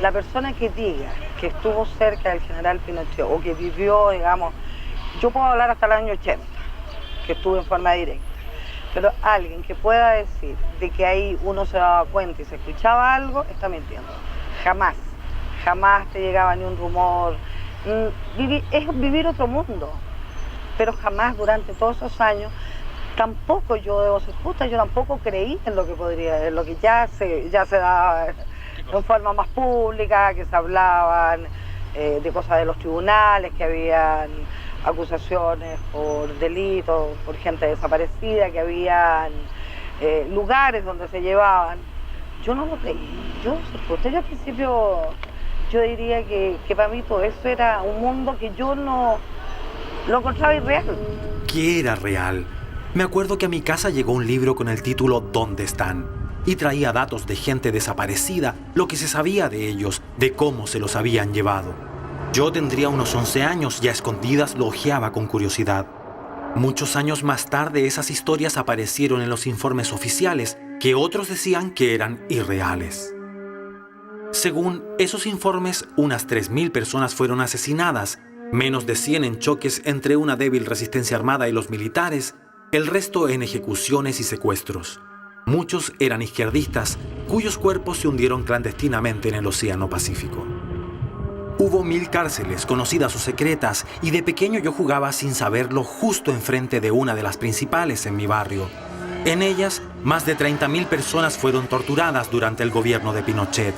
la persona que diga que estuvo cerca del general Pinochet o que vivió, digamos, yo puedo hablar hasta el año 80, que estuve en forma directa, pero alguien que pueda decir de que ahí uno se daba cuenta y se escuchaba algo, está mintiendo. Jamás, jamás te llegaba ni un rumor. Es vivir otro mundo, pero jamás durante todos esos años, tampoco yo debo ser justa, yo tampoco creí en lo que podría, en lo que ya se daba en forma más pública, que se hablaban de cosas de los tribunales, que habían acusaciones por delitos, por gente desaparecida, que habían lugares donde se llevaban. Yo no lo creí. Yo al principio yo diría que para mí todo eso era un mundo que yo no lo encontraba irreal. ¿Qué era real? Me acuerdo que a mi casa llegó un libro con el título ¿Dónde están? Y traía datos de gente desaparecida, lo que se sabía de ellos, de cómo se los habían llevado. Yo tendría unos 11 años y a escondidas lo hojeaba con curiosidad. Muchos años más tarde esas historias aparecieron en los informes oficiales, que otros decían que eran irreales. Según esos informes, unas 3.000 personas fueron asesinadas, menos de 100 en choques entre una débil resistencia armada y los militares, el resto en ejecuciones y secuestros. Muchos eran izquierdistas, cuyos cuerpos se hundieron clandestinamente en el Océano Pacífico. Hubo 1.000 cárceles, conocidas o secretas, y de pequeño yo jugaba sin saberlo justo enfrente de una de las principales en mi barrio. En ellas, más de 30.000 personas fueron torturadas durante el gobierno de Pinochet.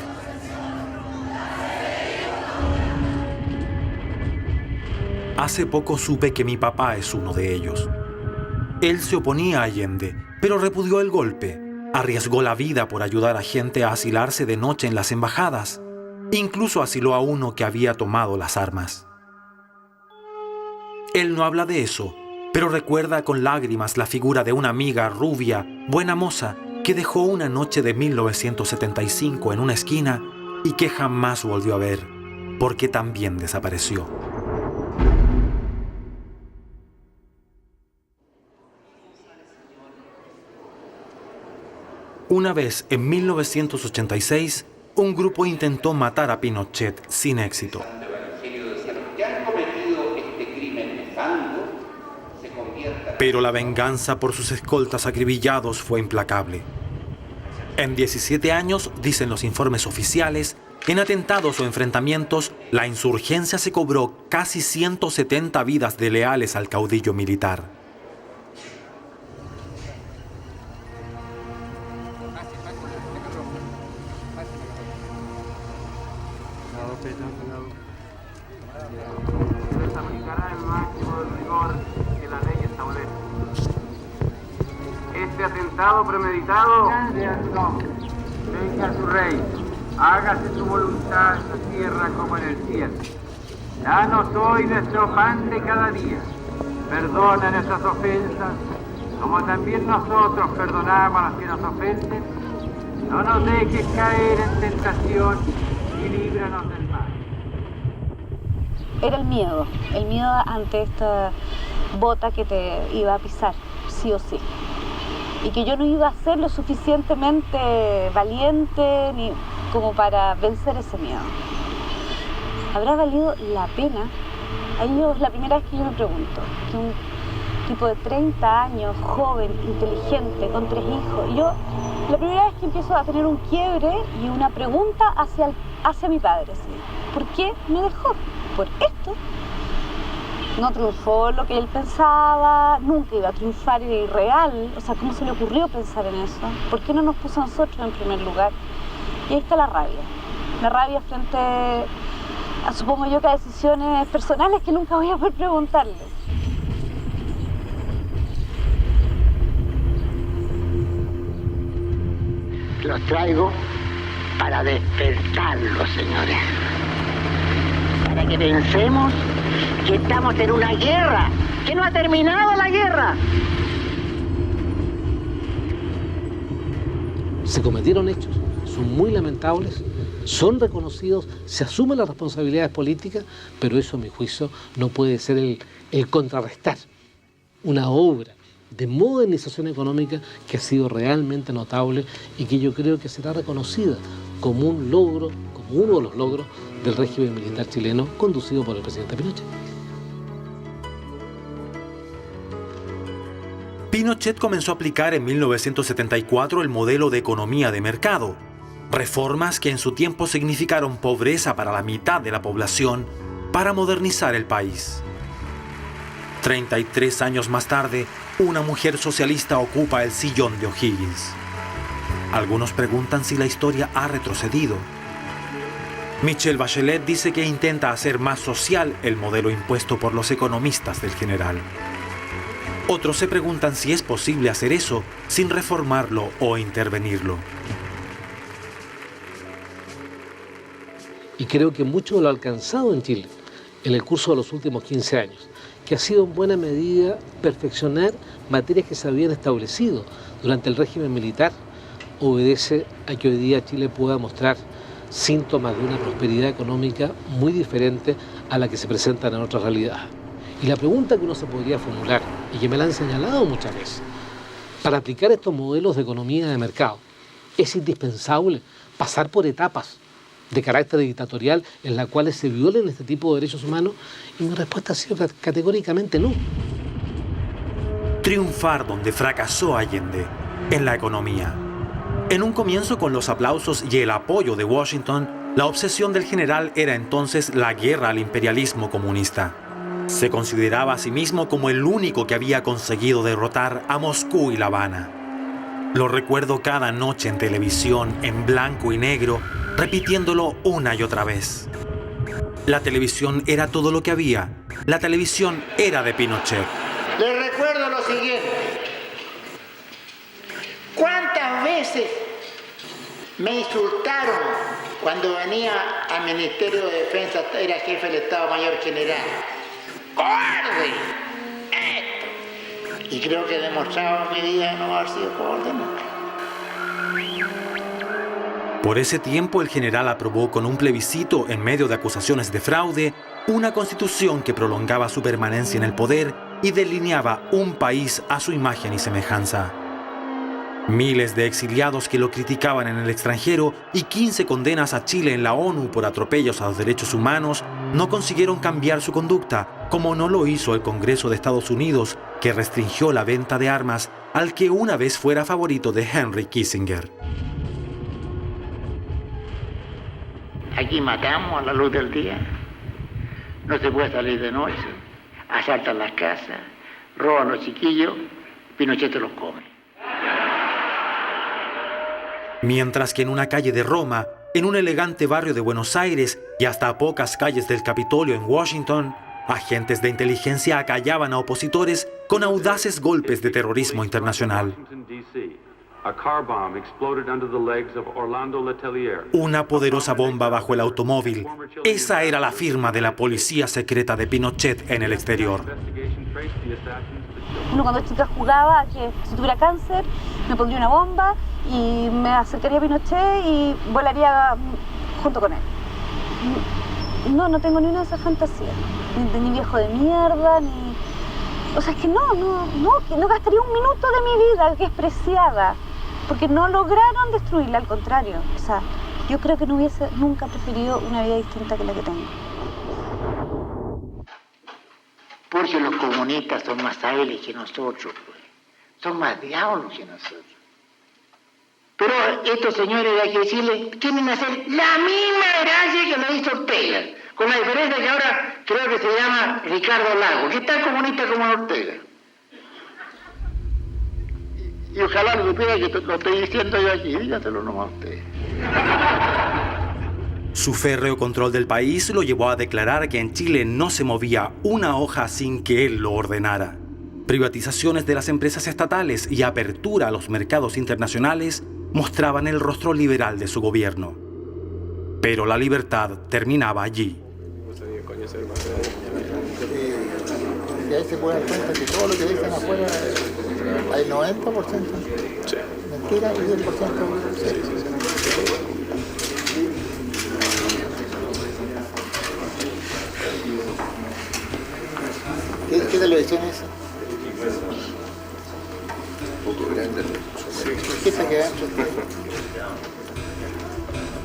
Hace poco supe que mi papá es uno de ellos. Él se oponía a Allende, pero repudió el golpe. Arriesgó la vida por ayudar a gente a asilarse de noche en las embajadas. Incluso asiló a uno que había tomado las armas. Él no habla de eso, pero recuerda con lágrimas la figura de una amiga rubia, buena moza, que dejó una noche de 1975 en una esquina y que jamás volvió a ver, porque también desapareció. Una vez, en 1986, un grupo intentó matar a Pinochet sin éxito. Pero la venganza por sus escoltas acribillados fue implacable. En 17 años, dicen los informes oficiales, en atentados o enfrentamientos, la insurgencia se cobró casi 170 vidas de leales al caudillo militar. Se aplicará el máximo del rigor que la ley establece. Este atentado premeditado, venga su rey, hágase su voluntad en la tierra como en el cielo. Danos hoy nuestro pan de cada día. Perdona nuestras ofensas, como también nosotros perdonamos a los que nos ofenden. No nos dejes caer en tentación y líbranos del mal. Era el miedo ante esta bota que te iba a pisar, sí o sí. Y que yo no iba a ser lo suficientemente valiente ni como para vencer ese miedo. ¿Habrá valido la pena? Ahí es la primera vez que yo me pregunto, que un tipo de 30 años, joven, inteligente, con 3 hijos, y yo la primera vez que empiezo a tener un quiebre y una pregunta hacia mi padre, ¿sí? ¿Por qué me dejó? Por esto. No triunfó lo que él pensaba, nunca iba a triunfar, era irreal. O sea, ¿cómo se le ocurrió pensar en eso? ¿Por qué no nos puso a nosotros en primer lugar? Y ahí está la rabia frente a, supongo yo, que a decisiones personales que nunca voy a poder preguntarle. Los traigo para despertarlos, señores. Para que pensemos que estamos en una guerra, que no ha terminado la guerra. Se cometieron hechos, son muy lamentables, son reconocidos, se asumen las responsabilidades políticas, pero eso, a mi juicio, no puede ser el contrarrestar una obra de modernización económica que ha sido realmente notable y que yo creo que será reconocida como un logro, como como uno de los logros del régimen militar chileno conducido por el presidente Pinochet. Pinochet comenzó a aplicar en 1974 el modelo de economía de mercado, reformas que en su tiempo significaron pobreza para la mitad de la población para modernizar el país. 33 años más tarde, una mujer socialista ocupa el sillón de O'Higgins. Algunos preguntan si la historia ha retrocedido. Michelle Bachelet dice que intenta hacer más social el modelo impuesto por los economistas del general. Otros se preguntan si es posible hacer eso sin reformarlo o intervenirlo. Y creo que mucho de lo alcanzado en Chile en el curso de los últimos 15 años, que ha sido en buena medida perfeccionar materias que se habían establecido durante el régimen militar, obedece a que hoy día Chile pueda mostrar síntomas de una prosperidad económica muy diferente a la que se presentan en otras realidades. Y la pregunta que uno se podría formular, y que me la han señalado muchas veces, para aplicar estos modelos de economía de mercado, ¿es indispensable pasar por etapas de carácter dictatorial en las cuales se violen este tipo de derechos humanos? Y mi respuesta ha sido categóricamente no. Triunfar donde fracasó Allende, en la economía. En un comienzo con los aplausos y el apoyo de Washington, la obsesión del general era entonces la guerra al imperialismo comunista. Se consideraba a sí mismo como el único que había conseguido derrotar a Moscú y La Habana. Lo recuerdo cada noche en televisión, en blanco y negro, repitiéndolo una y otra vez. La televisión era todo lo que había. La televisión era de Pinochet. Les recuerdo lo siguiente. ¿Cuántas veces me insultaron cuando venía al Ministerio de Defensa, era jefe del Estado Mayor General? ¡Cobarde! Esto. Y creo que he demostrado en mi vida no haber sido cobarde nunca. Por ese tiempo el general aprobó con un plebiscito en medio de acusaciones de fraude una constitución que prolongaba su permanencia en el poder y delineaba un país a su imagen y semejanza. Miles de exiliados que lo criticaban en el extranjero y 15 condenas a Chile en la ONU por atropellos a los derechos humanos no consiguieron cambiar su conducta, como no lo hizo el Congreso de Estados Unidos, que restringió la venta de armas al que una vez fuera favorito de Henry Kissinger. Aquí matamos a la luz del día, no se puede salir de noche, asaltan las casas, roban a los chiquillos, Pinochet los come. Mientras que en una calle de Roma, en un elegante barrio de Buenos Aires y hasta a pocas calles del Capitolio en Washington, agentes de inteligencia acallaban a opositores con audaces golpes de terrorismo internacional. Una poderosa bomba bajo el automóvil. Esa era la firma de la policía secreta de Pinochet en el exterior. Uno cuando chica jugaba a que si tuviera cáncer me pondría una bomba y me acercaría a Pinochet y volaría junto con él. No tengo ni una de esas fantasías. Ni viejo de mierda, ni... O sea, es que no gastaría un minuto de mi vida, que es preciada. Porque no lograron destruirla, al contrario. O sea, yo creo que no hubiese nunca preferido una vida distinta que la que tengo. Porque los comunistas son más hábiles que nosotros, pues. Son más diablos que nosotros. Pero estos señores de aquí de Chile quieren hacer la misma gracia que lo hizo Ortega, con la diferencia que ahora creo que se llama Ricardo Lagos, que es tan comunista como Ortega. Y ojalá lo supiera que lo estoy diciendo yo aquí, dígaselo nomás a ustedes. Su férreo control del país lo llevó a declarar que en Chile no se movía una hoja sin que él lo ordenara. Privatizaciones de las empresas estatales y apertura a los mercados internacionales mostraban el rostro liberal de su gobierno. Pero la libertad terminaba allí. Y ahí se puede dar cuenta que todo lo que dicen afuera hay 90% sí. Mentira y 10% sí. ¿Qué televisión es esa? Un poco grande. Sí. ¿Qué se queda dentro?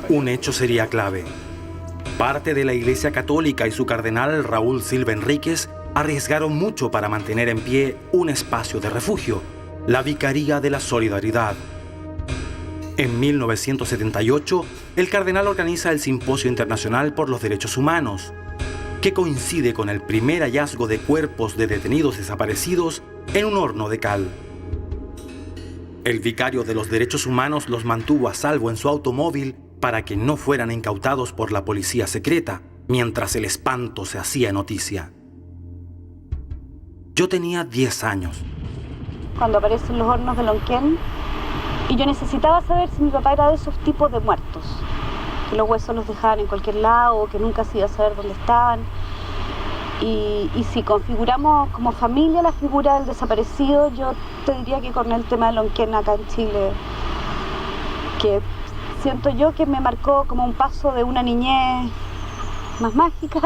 Un hecho sería clave. Parte de la Iglesia Católica y su cardenal Raúl Silva Enríquez arriesgaron mucho para mantener en pie un espacio de refugio, la Vicaría de la Solidaridad. En 1978, el cardenal organiza el Simposio Internacional por los Derechos Humanos, que coincide con el primer hallazgo de cuerpos de detenidos desaparecidos en un horno de cal. El vicario de los derechos humanos los mantuvo a salvo en su automóvil para que no fueran incautados por la policía secreta, mientras el espanto se hacía noticia. Yo tenía 10 años. Cuando aparecen los hornos de Lonquén, y yo necesitaba saber si mi papá era de esos tipos de muertos, que los huesos los dejaban en cualquier lado, que nunca se iba a saber dónde estaban. Y si configuramos como familia la figura del desaparecido, yo te diría que con el tema de Lonquén acá en Chile, que siento yo que me marcó como un paso de una niñez más mágica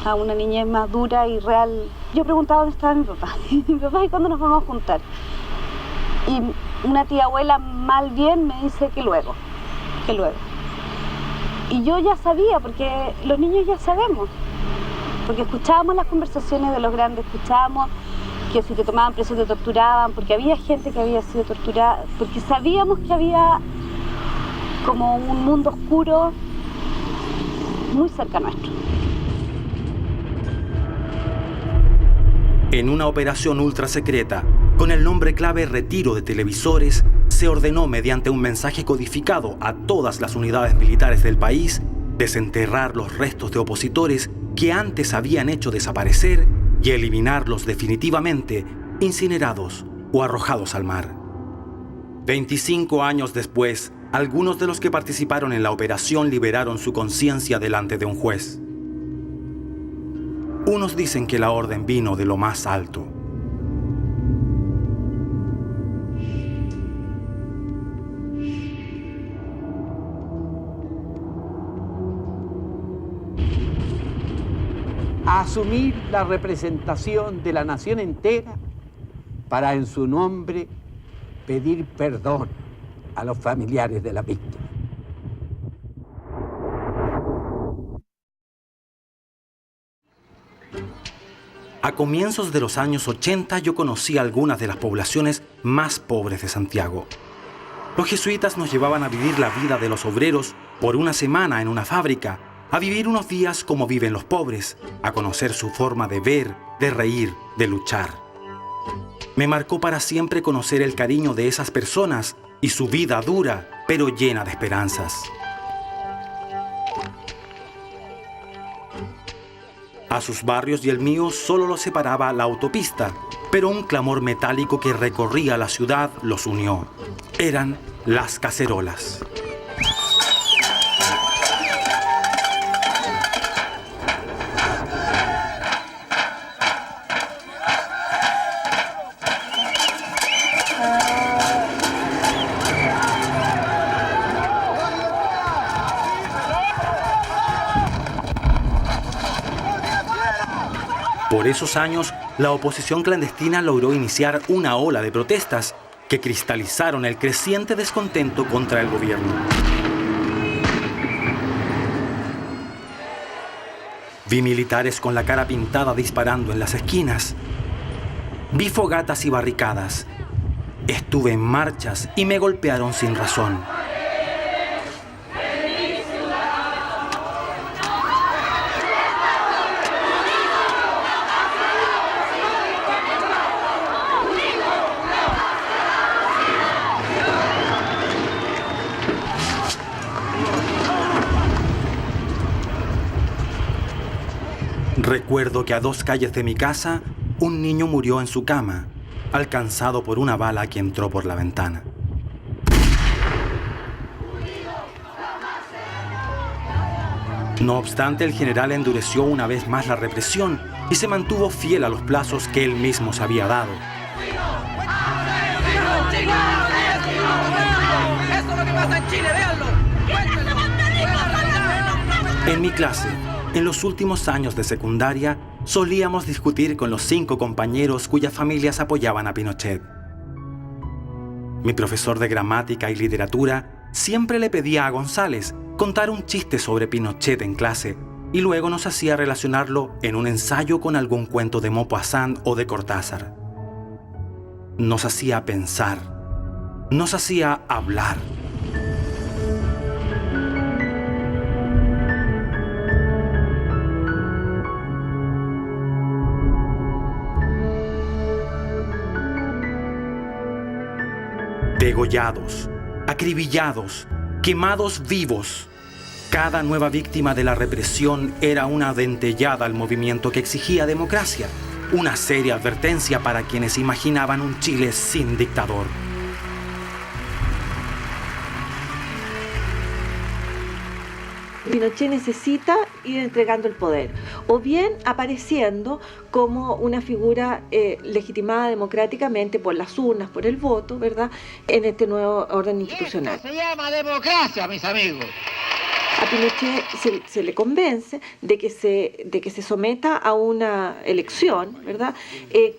a una niñez más dura y real. Yo preguntaba dónde estaba mi papá. Mi papá, ¿y cuándo nos vamos a juntar? Y una tía abuela mal bien me dice que luego. Y yo ya sabía, porque los niños ya sabemos, porque escuchábamos las conversaciones de los grandes, escuchábamos que si te tomaban preso te torturaban, porque había gente que había sido torturada, porque sabíamos que había como un mundo oscuro muy cerca nuestro. En una operación ultra secreta, con el nombre clave Retiro de Televisores, se ordenó mediante un mensaje codificado a todas las unidades militares del país desenterrar los restos de opositores que antes habían hecho desaparecer y eliminarlos definitivamente, incinerados o arrojados al mar. 25 años después, algunos de los que participaron en la operación liberaron su conciencia delante de un juez. Unos dicen que la orden vino de lo más alto. A asumir la representación de la nación entera para en su nombre pedir perdón a los familiares de la víctima. A comienzos de los años 80 yo conocí algunas de las poblaciones más pobres de Santiago. Los jesuitas nos llevaban a vivir la vida de los obreros por una semana en una fábrica, a vivir unos días como viven los pobres, a conocer su forma de ver, de reír, de luchar. Me marcó para siempre conocer el cariño de esas personas y su vida dura, pero llena de esperanzas. A sus barrios y el mío solo los separaba la autopista, pero un clamor metálico que recorría la ciudad los unió. Eran las cacerolas. Por esos años, la oposición clandestina logró iniciar una ola de protestas que cristalizaron el creciente descontento contra el gobierno. Vi militares con la cara pintada disparando en las esquinas. Vi fogatas y barricadas. Estuve en marchas y me golpearon sin razón. Recuerdo que a 2 calles de mi casa, un niño murió en su cama, alcanzado por una bala que entró por la ventana. No obstante, el general endureció una vez más la represión y se mantuvo fiel a los plazos que él mismo se había dado. Eso es lo que pasa en Chile, véanlo. En mi clase, en los últimos años de secundaria, solíamos discutir con los 5 compañeros cuyas familias apoyaban a Pinochet. Mi profesor de gramática y literatura siempre le pedía a González contar un chiste sobre Pinochet en clase y luego nos hacía relacionarlo en un ensayo con algún cuento de Maupassant o de Cortázar. Nos hacía pensar, nos hacía hablar. Degollados, acribillados, quemados vivos. Cada nueva víctima de la represión era una dentellada al movimiento que exigía democracia, una seria advertencia para quienes imaginaban un Chile sin dictador. Pinochet necesita ir entregando el poder, o bien apareciendo como una figura legitimada democráticamente por las urnas, por el voto, ¿verdad?, en este nuevo orden institucional. Esto se llama democracia, mis amigos. A Pinochet se le convence de que se someta a una elección, ¿verdad?,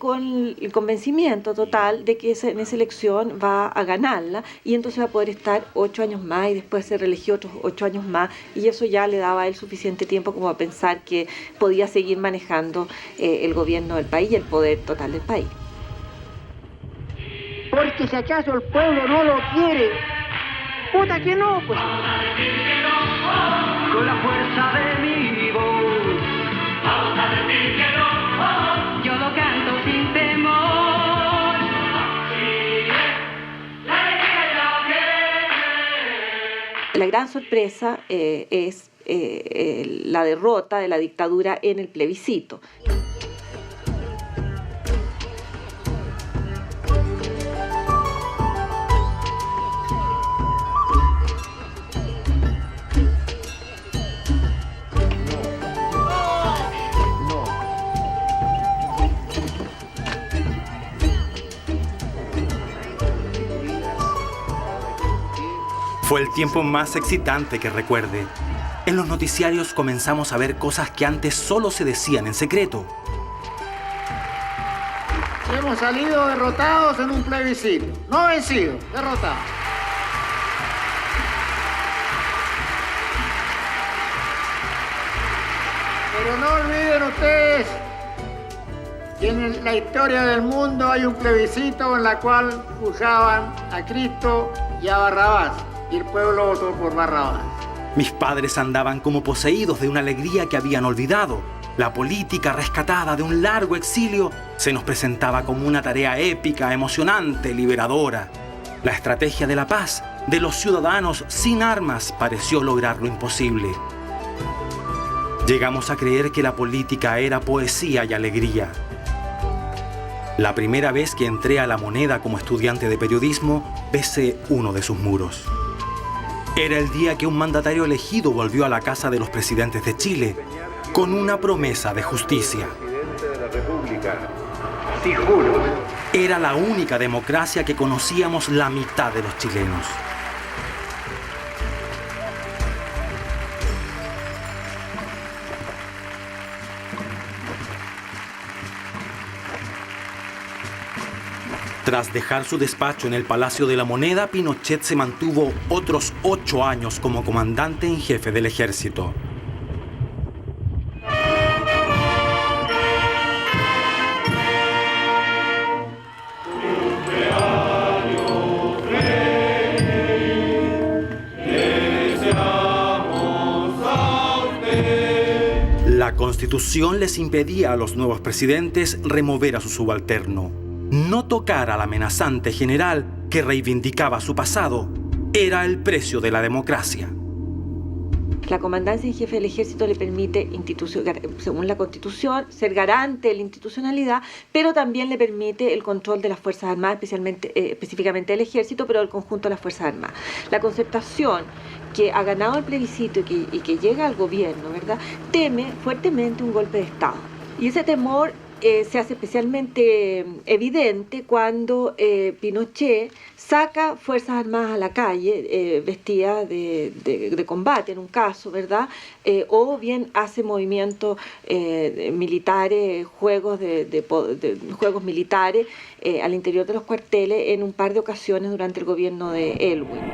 con el convencimiento total de que en esa elección va a ganarla y entonces va a poder estar 8 años más y después se reeligió otros 8 años más y eso ya le daba a él suficiente tiempo como a pensar que podía seguir manejando el gobierno del país y el poder total del país. Porque si acaso el pueblo no lo quiere, puta que no, pues. Con la fuerza de mi voz, vamos a decir que no, yo lo canto sin temor. La gran sorpresa es la derrota de la dictadura en el plebiscito. Fue el tiempo más excitante que recuerde. En los noticiarios comenzamos a ver cosas que antes solo se decían en secreto. Hemos salido derrotados en un plebiscito, no vencidos, derrotados. Pero no olviden ustedes que en la historia del mundo hay un plebiscito en la cual juzgaban a Cristo y a Barrabás, y el pueblo votó por Barrabás. Mis padres andaban como poseídos de una alegría que habían olvidado. La política, rescatada de un largo exilio, se nos presentaba como una tarea épica, emocionante, liberadora. La estrategia de la paz, de los ciudadanos sin armas, pareció lograr lo imposible. Llegamos a creer que la política era poesía y alegría. La primera vez que entré a La Moneda como estudiante de periodismo, besé uno de sus muros. Era el día que un mandatario elegido volvió a la casa de los presidentes de Chile con una promesa de justicia. Presidente de la República, sí juro. Era la única democracia que conocíamos la mitad de los chilenos. Tras dejar su despacho en el Palacio de la Moneda, Pinochet se mantuvo otros 8 años como comandante en jefe del ejército. La Constitución les impedía a los nuevos presidentes remover a su subalterno. No tocar al amenazante general que reivindicaba su pasado era el precio de la democracia. La comandancia en jefe del ejército le permite, según la Constitución, ser garante de la institucionalidad, pero también le permite el control de las Fuerzas Armadas, específicamente del ejército, pero del conjunto de las Fuerzas Armadas. La Concertación, que ha ganado el plebiscito y que llega al gobierno, ¿verdad?, teme fuertemente un golpe de Estado. Y ese temor se hace especialmente evidente cuando Pinochet saca Fuerzas Armadas a la calle, vestidas de combate en un caso, ¿verdad?, o bien hace movimientos militares, juegos juegos militares al interior de los cuarteles en un par de ocasiones durante el gobierno de Elwin.